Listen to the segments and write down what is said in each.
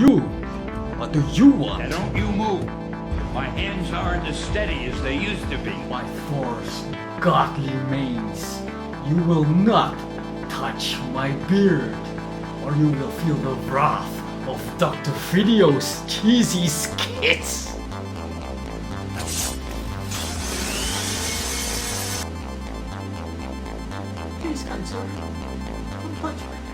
you? What do you want? Now don't you move. My hands aren't as steady as they used to be. By Thor's godly manes, you will not touch my beard, or you will feel the wrath of Dr. Video's cheesy skits. Please, kind sir, don't touch my beard.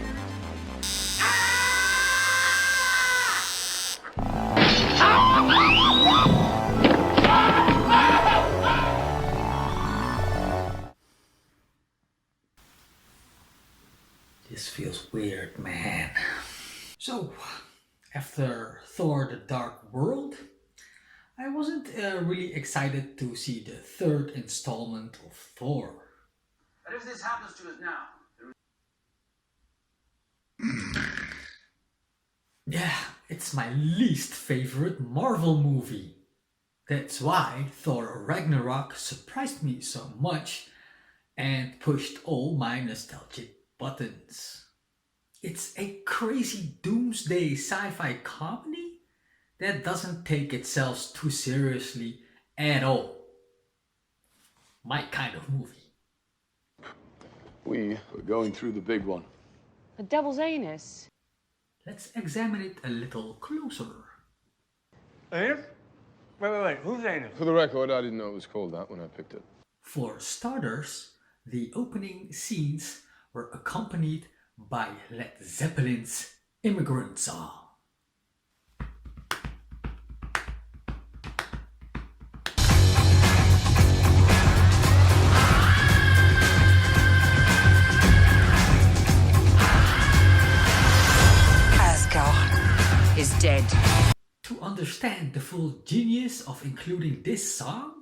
This feels weird, man. So, after Thor the Dark World, I wasn't really excited to see the third installment of Thor. But if this happens to us now, Yeah, it's my least favorite Marvel movie. That's why Thor Ragnarok surprised me so much and pushed all my nostalgic buttons. It's a crazy doomsday sci-fi comedy that doesn't take itself too seriously at all. My kind of movie. We're going through the big one. The devil's anus. Let's examine it a little closer. Anus? Wait. Whose anus? For the record, I didn't know it was called that when I picked it. For starters, the opening scenes were accompanied by Led Zeppelin's Immigrant Song. Asgard is dead. To understand the full genius of including this song,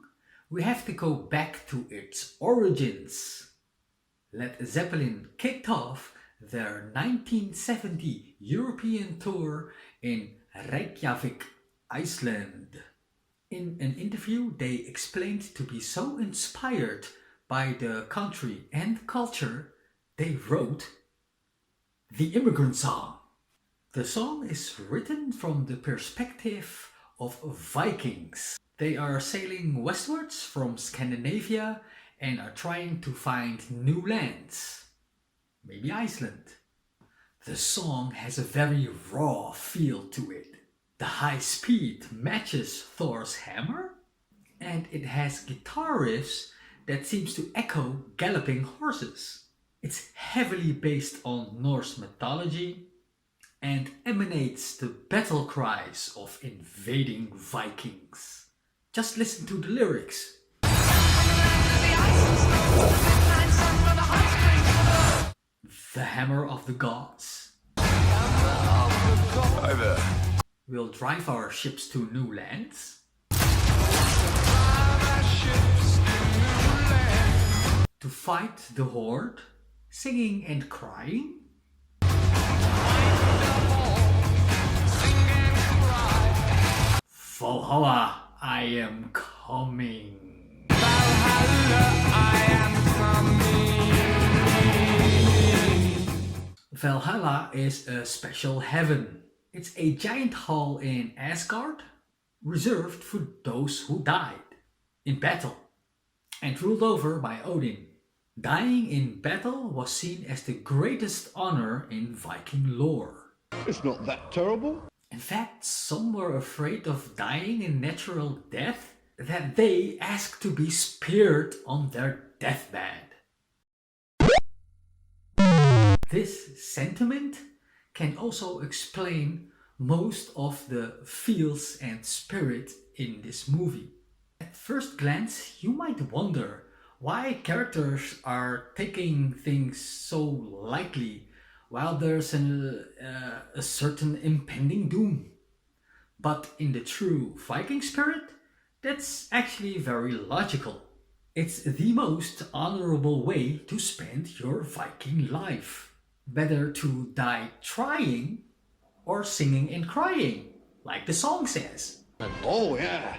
we have to go back to its origins. Led Zeppelin kicked off their 1970 European tour in Reykjavik, Iceland. In an interview, they explained to be so inspired by the country and culture, they wrote the Immigrant Song. The song is written from the perspective of Vikings. They are sailing westwards from Scandinavia and are trying to find new lands. Maybe Iceland. The song has a very raw feel to it. The high speed matches Thor's hammer, and it has guitar riffs that seems to echo galloping horses. It's heavily based on Norse mythology and emanates the battle cries of invading Vikings. Just listen to the lyrics. The hammer of the gods. Hi there. We'll drive our ships to new lands. To fight the horde, singing and crying. Valhalla, I am coming. Valhalla is a special heaven. It's a giant hall in Asgard, reserved for those who died in battle and ruled over by Odin. Dying in battle was seen as the greatest honor in Viking lore. It's not that terrible. In fact, some were afraid of dying a natural death that they asked to be speared on their deathbed. This sentiment can also explain most of the feels and spirit in this movie. At first glance, you might wonder why characters are taking things so lightly while there's a certain impending doom. But in the true Viking spirit, that's actually very logical. It's the most honorable way to spend your Viking life. Better to die trying or singing and crying, like the song says. Oh, yeah.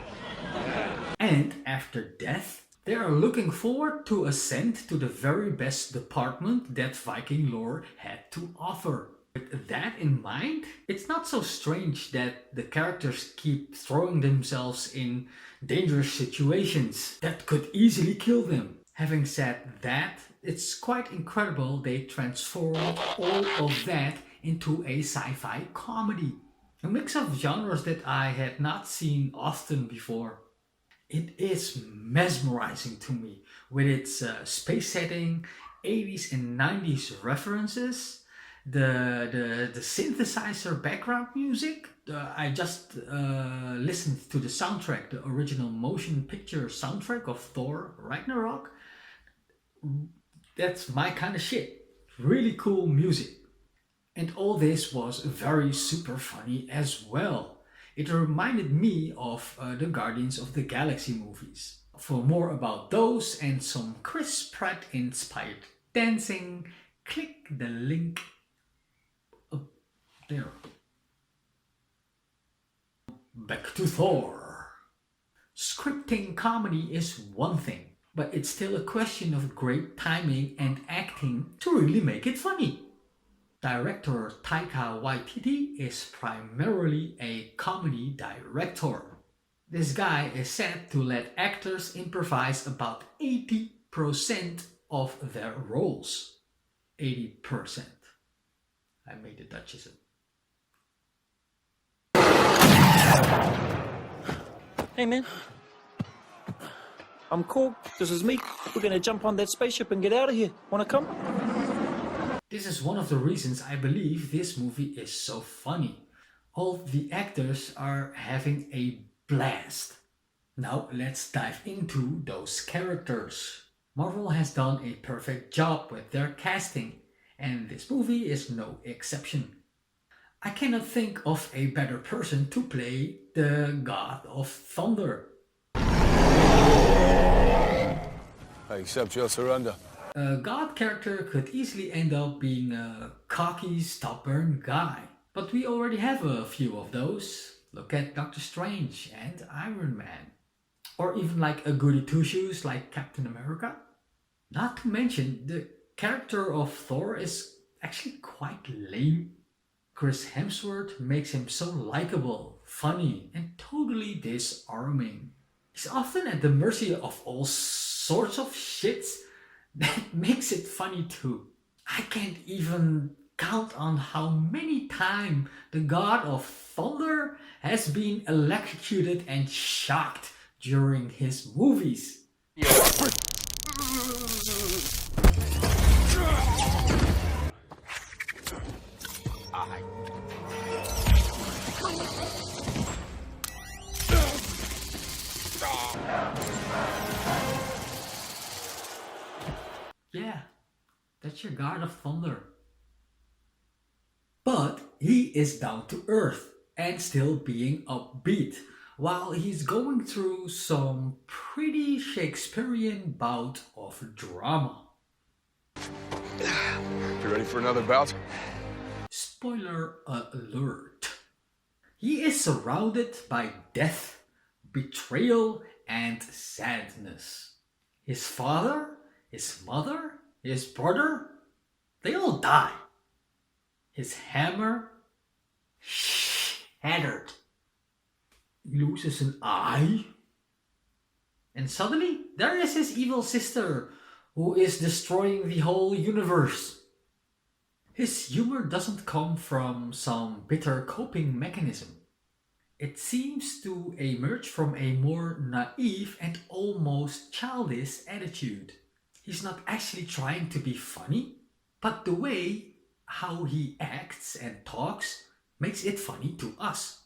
And after death, they are looking forward to ascend to the very best department that Viking lore had to offer. With that in mind, it's not so strange that the characters keep throwing themselves in dangerous situations that could easily kill them. Having said that, it's quite incredible they transformed all of that into a sci-fi comedy. A mix of genres that I had not seen often before. It is mesmerizing to me with its space setting, 80s and 90s references, the synthesizer background music. I just listened to the soundtrack, the original motion picture soundtrack of Thor Ragnarok. That's my kind of shit. Really cool music. And all this was very super funny as well. It reminded me of the Guardians of the Galaxy movies. For more about those and some Chris Pratt inspired dancing, click the link up there. Back to Thor. Scripting comedy is one thing, but it's still a question of great timing and acting to really make it funny. Director Taika Waititi is primarily a comedy director. This guy is said to let actors improvise about 80% of their roles. 80%. I made the Dutchism. Hey man, I'm cool. This is me. We're gonna jump on that spaceship and get out of here. Wanna come? This is one of the reasons I believe this movie is so funny. All the actors are having a blast. Now let's dive into those characters. Marvel has done a perfect job with their casting, and this movie is no exception. I cannot think of a better person to play the God of Thunder. I accept your surrender. A God character could easily end up being a cocky, stubborn guy. But we already have a few of those. Look at Doctor Strange and Iron Man. Or even like a goody two-shoes like Captain America. Not to mention, the character of Thor is actually quite lame. Chris Hemsworth makes him so likable, funny, and totally disarming. He's often at the mercy of all sorts of shits that makes it funny too. I can't even count on how many times the God of Thunder has been electrocuted and shocked during his movies. Yeah, that's your God of Thunder. But he is down to earth and still being upbeat, while he's going through some pretty Shakespearean bout of drama. You ready for another bout? Spoiler alert. He is surrounded by death, betrayal, and sadness. His father, his mother, his brother, they all die. His hammer shattered. He loses an eye. And suddenly, there is his evil sister, who is destroying the whole universe. His humor doesn't come from some bitter coping mechanism. It seems to emerge from a more naive and almost childish attitude. He's not actually trying to be funny, but the way how he acts and talks makes it funny to us.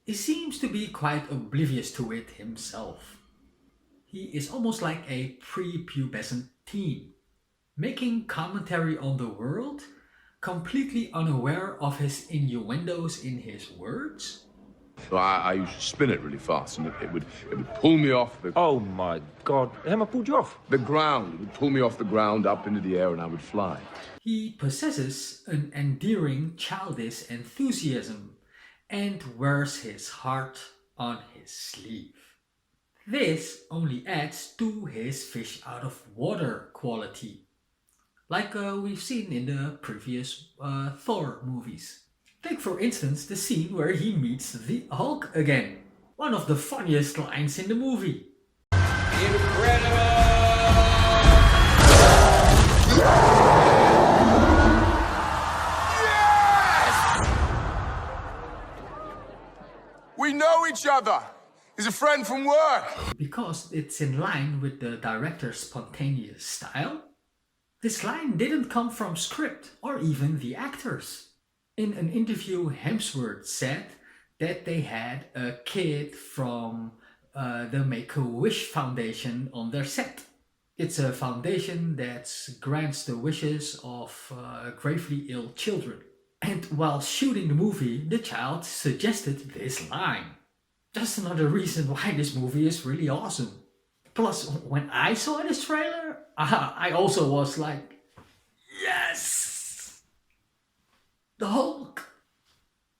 He seems to be quite oblivious to it himself. He is almost like a prepubescent teen, making commentary on the world, completely unaware of his innuendos in his words. So I used to spin it really fast, and it would pull me off Oh my god, Emma pulled you off. the ground. It would pull me off the ground up into the air, and I would fly. He possesses an endearing childish enthusiasm and wears his heart on his sleeve. This only adds to his fish out of water quality. like we've seen in the previous Thor movies. Take for instance the scene where he meets the Hulk again. One of the funniest lines in the movie. We know each other. He's a friend from work. Because it's in line with the director's spontaneous style, this line didn't come from script or even the actors. In an interview, Hemsworth said that they had a kid from the Make-A-Wish Foundation on their set. It's a foundation that grants the wishes of gravely ill children. And while shooting the movie, the child suggested this line. Just another reason why this movie is really awesome. Plus, when I saw this trailer, I also was like, yes! The Hulk!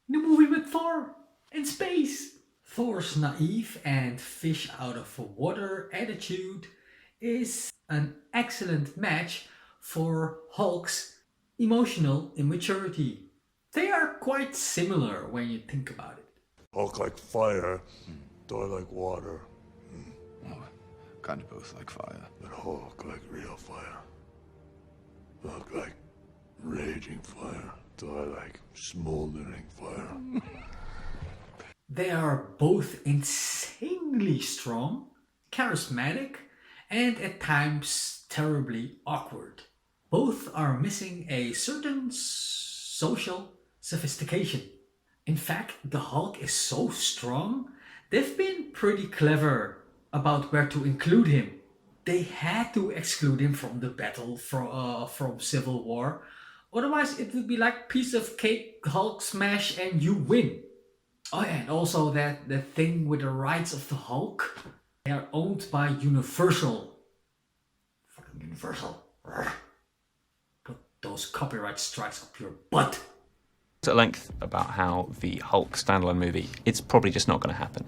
The movie with Thor in space! Thor's naive and fish out of water attitude is an excellent match for Hulk's emotional immaturity. They are quite similar when you think about it. Hulk like fire, Thor like water, Oh, kind of both like fire. but Hulk like real fire. Hulk like raging fire, Thor like smoldering fire. They are both insanely strong, charismatic, and at times terribly awkward. Both are missing a certain social sophistication. In fact, the Hulk is so strong, they've been pretty clever about where to include him. They had to exclude him from the battle from Civil War. Otherwise, it would be like piece of cake, Hulk smash, and you win. Oh yeah, and also that the thing with the rights of the Hulk, they are owned by Universal. Fucking Universal. Put those copyright strikes up your butt. At length about how the Hulk standalone movie, it's probably just not going to happen.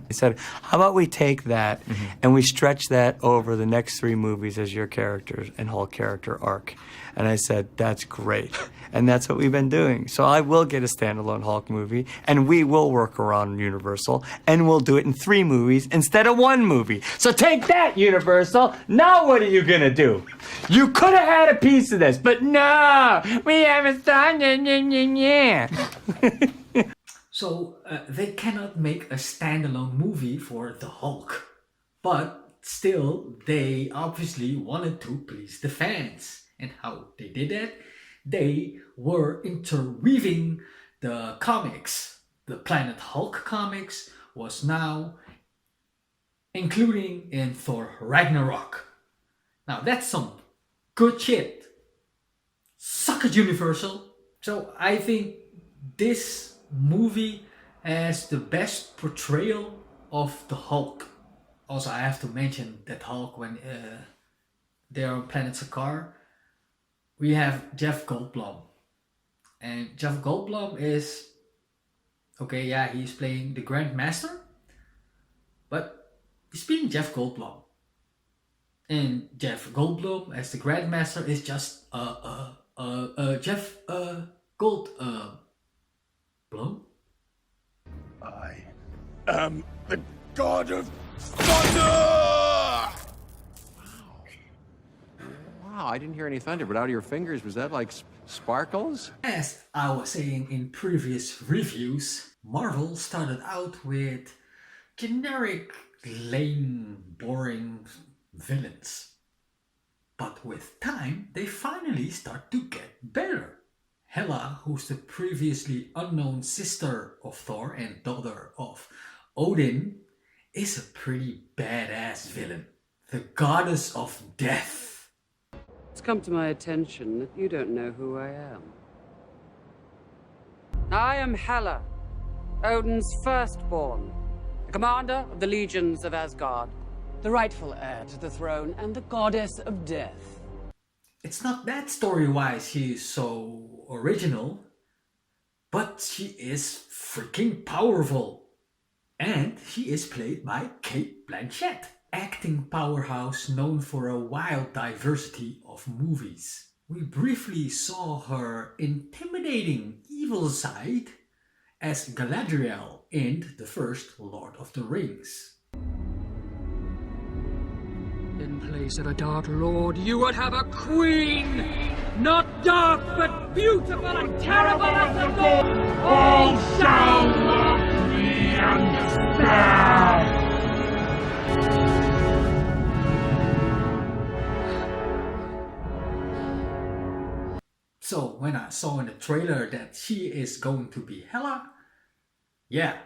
He said, how about we take that and we stretch that over the next 3 movies as your characters and Hulk character arc? And I said, that's great. And that's what we've been doing. So I will get a standalone Hulk movie, and we will work around Universal, and we'll do it in 3 movies instead of 1 movie. So take that, Universal. Now what are you going to do? You could have had a piece of this, but no, we haven't done it. So they cannot make a standalone movie for the Hulk. But still, they obviously wanted to please the fans. And how they did that? They were interweaving the comics. The Planet Hulk comics was now including in Thor Ragnarok. Now that's some good shit. Suck it, Universal. So I think this movie has the best portrayal of the Hulk. Also, I have to mention that Hulk when they're on Planet Sakaar, we have Jeff Goldblum. And Jeff Goldblum is, okay, yeah, he's playing the Grand Master, but he's being Jeff Goldblum. And Jeff Goldblum as the Grand Master is just Jeff Goldblum. I am the god of thunder! Wow, I didn't hear any thunder, but out of your fingers, was that like sparkles? As I was saying in previous reviews, Marvel started out with generic, lame, boring villains. But with time, they finally start to get better. Hela, who's the previously unknown sister of Thor and daughter of Odin, is a pretty badass villain. The goddess of death. It's come to my attention that you don't know who I am. I am Hela, Odin's firstborn, the commander of the legions of Asgard, the rightful heir to the throne, and the goddess of death. It's not that story-wise she is so original, but she is freaking powerful. And she is played by Cate Blanchett, acting powerhouse known for a wild diversity of movies. We briefly saw her intimidating evil side as Galadriel in the first Lord of the Rings. In place of a Dark Lord, you would have a queen! Not dark, but beautiful and terrible as the dawn! All shall love me and despair! So when I saw in the trailer that she is going to be Hela, yeah,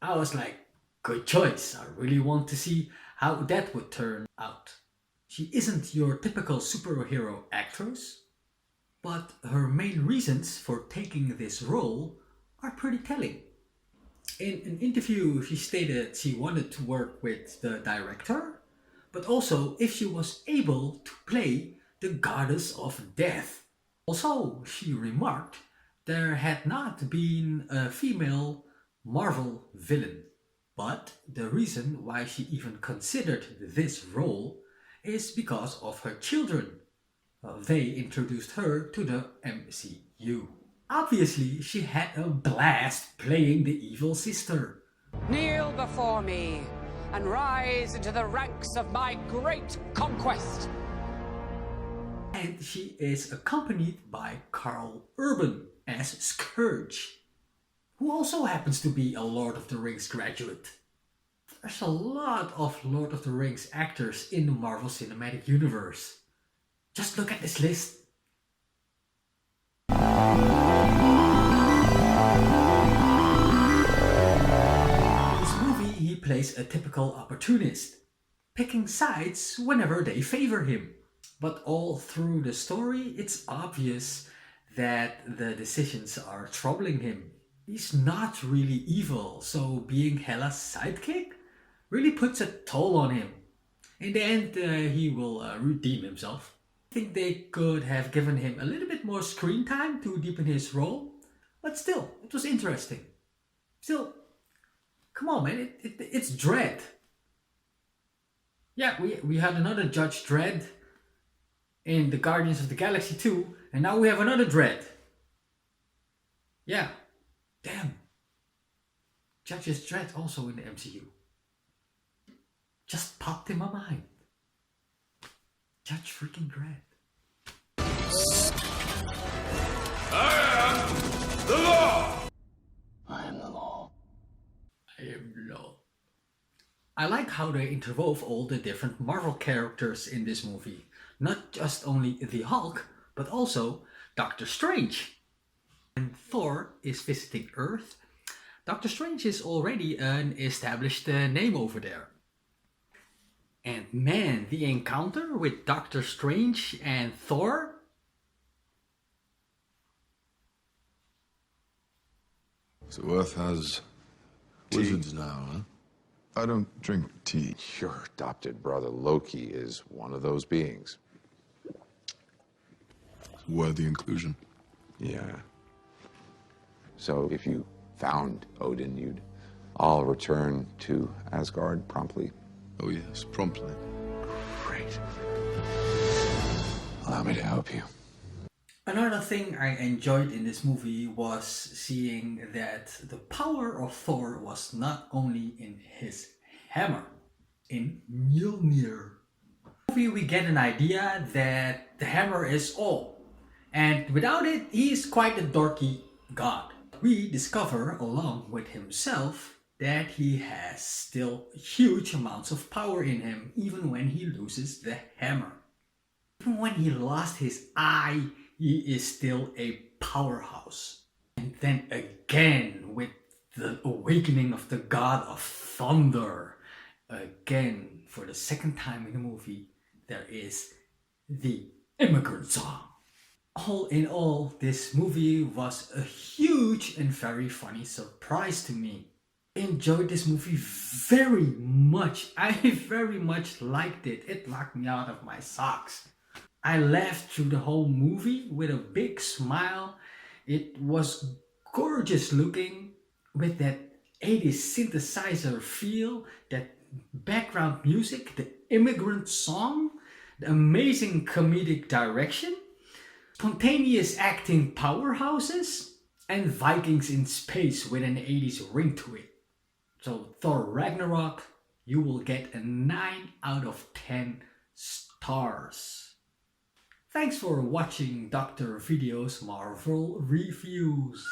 I was like, good choice. I really want to see how that would turn out. She isn't your typical superhero actress, but her main reasons for taking this role are pretty telling. In an interview, she stated she wanted to work with the director, but also if she was able to play the goddess of death. Also, she remarked there had not been a female Marvel villain. But the reason why she even considered this role is because of her children. They introduced her to the MCU. Obviously, she had a blast playing the evil sister. Kneel before me and rise into the ranks of my great conquest. And she is accompanied by Karl Urban as Scourge, who also happens to be a Lord of the Rings graduate. There's a lot of Lord of the Rings actors in the Marvel Cinematic Universe. Just look at this list. In this movie, he plays a typical opportunist, picking sides whenever they favor him. But all through the story, it's obvious that the decisions are troubling him. He's not really evil, so being Hela's sidekick really puts a toll on him. In the end, he will redeem himself. I think they could have given him a little bit more screen time to deepen his role, but still, it was interesting. Still, come on man, it's Dredd. Yeah, we had another Judge Dredd in the Guardians of the Galaxy 2, and now we have another Dredd. Yeah, damn. Judge's Dredd also in the MCU. Just popped in my mind. Judge freaking Dredd. I am the law! I am the law. I am the law. I like how they interwove all the different Marvel characters in this movie. Not just only the Hulk, but also Doctor Strange. When Thor is visiting Earth, Doctor Strange is already an established name over there. And man, the encounter with Doctor Strange and Thor. So Earth has wizards now, huh? I don't drink tea. Your adopted brother Loki is one of those beings. Worthy inclusion. Yeah. So if you found Odin, you'd all return to Asgard promptly. Oh yes, promptly. Great. Allow me to help you. Another thing I enjoyed in this movie was seeing that the power of Thor was not only in his hammer, in Mjolnir. In the movie we get an idea that the hammer is all, and without it he is quite a dorky god. We discover along with himself that he has still huge amounts of power in him even when he loses the hammer. Even when he lost his eye, he is still a powerhouse. And then again with the awakening of the god of thunder. Again, for the second time in the movie, there is the immigrant song. All in all, this movie was a huge and very funny surprise to me. I enjoyed this movie very much. I very much liked it. It knocked me out of my socks. I laughed through the whole movie with a big smile. It was gorgeous looking with that 80s synthesizer feel, that background music, the immigrant song, the amazing comedic direction. spontaneous acting powerhouses, and Vikings in space with an 80s ring to it. So Thor Ragnarok, you will get a 9 out of 10 stars. Thanks for watching Dr. Video's Marvel reviews.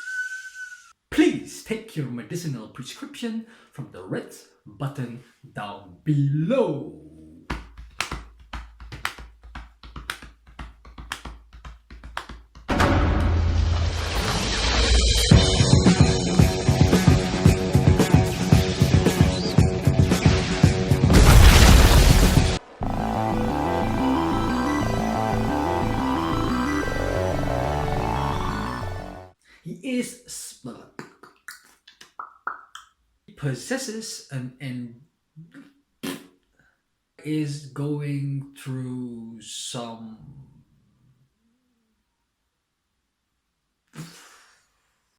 Please take your medicinal prescription from the red button down below. He possesses is going through some